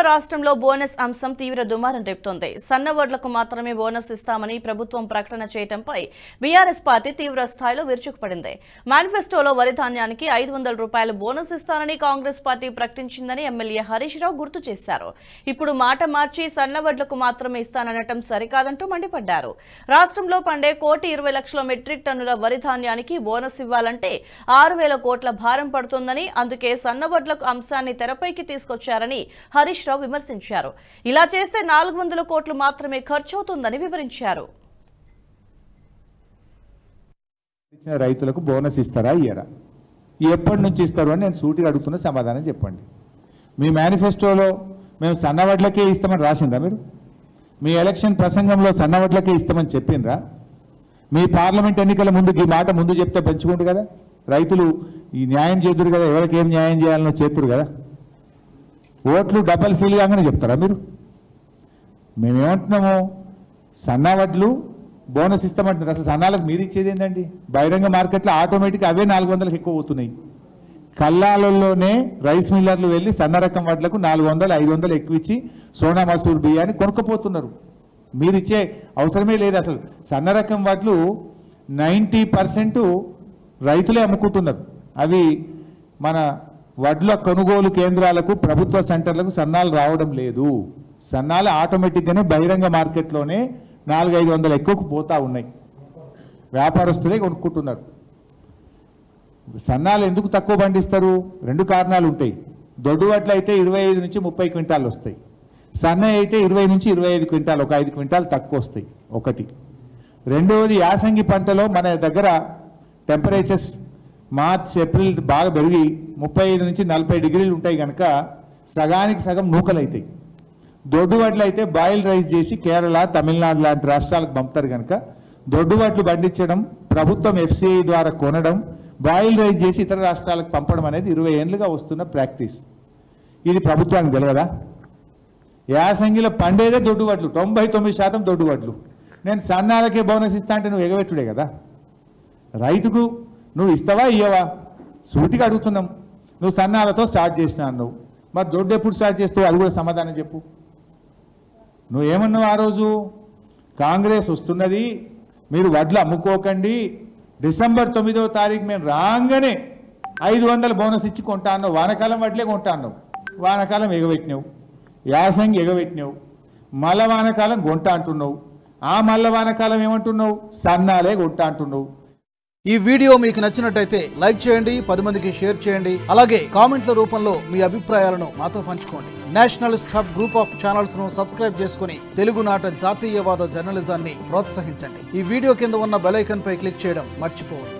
రాష్ట్రంలో బోనస్ అంశం తీవ్ర దుమారం రేపుతోంది. సన్నవడ్లకు మాత్రమే బోనస్ ఇస్తామని ప్రభుత్వం ప్రకటన చేయడంపై బీఆర్ఎస్ పార్టీ తీవ్ర స్థాయిలో విరుచుకుపడింది. మేనిఫెస్టోలో వరి ధాన్యానికి 500 రూపాయలు బోనస్ ఇస్తానని కాంగ్రెస్ పార్టీ ప్రకటించిందని ఎమ్మెల్యే హరీష్ రావు గుర్తు చేశారు. ఇప్పుడు మాట మార్చి సన్నవడ్లకు మాత్రమే ఇస్తాననటం సరికాదంటూ మండిపడ్డారు. రాష్ట్రంలో పండే 1,20,00,000 మెట్రిక్ టన్నుల వరి ధాన్యానికి బోనస్ ఇవ్వాలంటే 6,000 కోట్ల భారం పడుతుందని, అందుకే సన్నవడ్లకు అంశాన్ని తెరపైకి తీసుకొచ్చారని హరీష్ రావు విమర్శించారు. ఇలా చేస్తే 400 కోట్లు మాత్రమే ఖర్చవుతుందని వివరించారు. రైతులకు బోనస్ ఇస్తారా ఇయ్యరా, ఎప్పటి నుంచి ఇస్తారు అని నేను సూటిగా అడుగుతున్న సమాధానం చెప్పండి. మీ మేనిఫెస్టోలో మేము సన్నవడ్లకే ఇస్తామని రాసిందా? మీరు మీ ఎలక్షన్ ప్రసంగంలో సన్నవడ్లకే ఇస్తామని చెప్పిండ్రా? మీ పార్లమెంట్ ఎన్నికల ముందు ఈ మాట ముందు చెప్తే పంచుకుంటు కదా, రైతులు ఈ న్యాయం చేతురు కదా, ఎవరికి ఏం న్యాయం చేయాలనో చేతురు కదా. ఓట్లు డబల్ సీల్ కాగానే చెప్తారా మీరు? మేమేమంటున్నాము, సన్నవడ్లు బోనస్ ఇస్తామంటున్నారు. అసలు సన్నాలకు మీరు ఇచ్చేది ఏంటండి? బహిరంగ మార్కెట్లో ఆటోమేటిక్ అవే 400లకు ఎక్కువ పోతున్నాయి. కల్లాలలోనే రైస్ మిల్లర్లు వెళ్ళి సన్న రకం వడ్లకు 400, 500 ఎక్కువ ఇచ్చి సోనా మసూర్ బియ్యాన్ని కొనుక్కపోతున్నారు. మీరు ఇచ్చే అవసరమే లేదు. అసలు సన్న రకం వడ్లు 90% రైతులే అమ్ముకుంటున్నారు. అవి మన వడ్ల కొనుగోలు కేంద్రాలకు, ప్రభుత్వ సెంటర్లకు సన్నాలు రావడం లేదు. సన్నాలు ఆటోమేటిక్గానే బహిరంగ మార్కెట్లోనే 400-500 ఎక్కువకు పోతా ఉన్నాయి. వ్యాపారస్తులే కొనుక్కుంటున్నారు. సన్నాలు ఎందుకు తక్కువ పండిస్తారు? 2 కారణాలు ఉంటాయి. దొడ్డు వడ్లు అయితే 25 నుంచి 30 క్వింటాలు వస్తాయి. సన్న అయితే 20 నుంచి 25 క్వింటాలు, ఒక 5 క్వింటాలు తక్కువ వస్తాయి. ఒకటి. రెండవది, యాసంగి పంటలో మన దగ్గర టెంపరేచర్స్ మార్చ్ ఏప్రిల్ బాగా పెరిగి 35 నుంచి 40 డిగ్రీలు ఉంటాయి కనుక సగానికి సగం నూకలు అవుతాయి. దొడ్డు వడ్లు అయితే బాయిల్ రైస్ చేసి కేరళ, తమిళనాడు లాంటి రాష్ట్రాలకు పంపుతారు కనుక దొడ్డు వడ్లు పండించడం, ప్రభుత్వం FCI ద్వారా కొనడం, బాయిల్ రైస్ చేసి ఇతర రాష్ట్రాలకు పంపడం అనేది 20 ఏళ్ళుగా వస్తున్న ప్రాక్టీస్. ఇది ప్రభుత్వానికి తెలియదా? యాసంగిలో పండేదే దొడ్డు వడ్లు, 99% దొడ్డు వడ్లు. నేను సన్నాలకే బోనస్ ఇస్తా అంటే నువ్వు ఎగబెట్టుడే కదా. రైతుకు నువ్వు ఇస్తావా ఇయ్యవా? సూటిగా అడుగుతున్నాం. నువ్వు సన్నాలతో స్టార్ట్ చేసినా అన్నావు, మరి దొడ్డు ఎప్పుడు స్టార్ట్ చేస్తావు? అది కూడా సమాధానం చెప్పు. నువ్వేమన్నావు ఆ రోజు? కాంగ్రెస్ వస్తున్నది, మీరు వడ్లు అమ్ముకోకండి, డిసెంబర్ 9వ తారీఖు మేము రాగానే 500 బోనస్ ఇచ్చి కొంటా అన్నావు. వానకాలం వడ్లే కొంటా అన్నావు. వానకాలం ఎగబెట్టినావు, యాసంగి ఎగబెట్టినావు, మల్ల వానకాలం కొంట అంటున్నావు. ఆ మల్ల వానకాలం ఏమంటున్నావు? సన్నాలే కొంట అంటున్నావు. ఈ వీడియో మీకు నచ్చినట్టయితే లైక్ చేయండి, 10 మందికి షేర్ చేయండి. అలాగే కామెంట్ల రూపంలో మీ అభిప్రాయాలను మాతో పంచుకోండి. Nationalist hub group of channels ను సబ్స్క్రైబ్ చేసుకుని తెలుగునాట జాతీయవాద జర్నలిజాన్ని ప్రోత్సహించండి. ఈ వీడియో కింద ఉన్న బెల్ ఐకాన్ పై క్లిక్ చేయడం మర్చిపోవద్దు.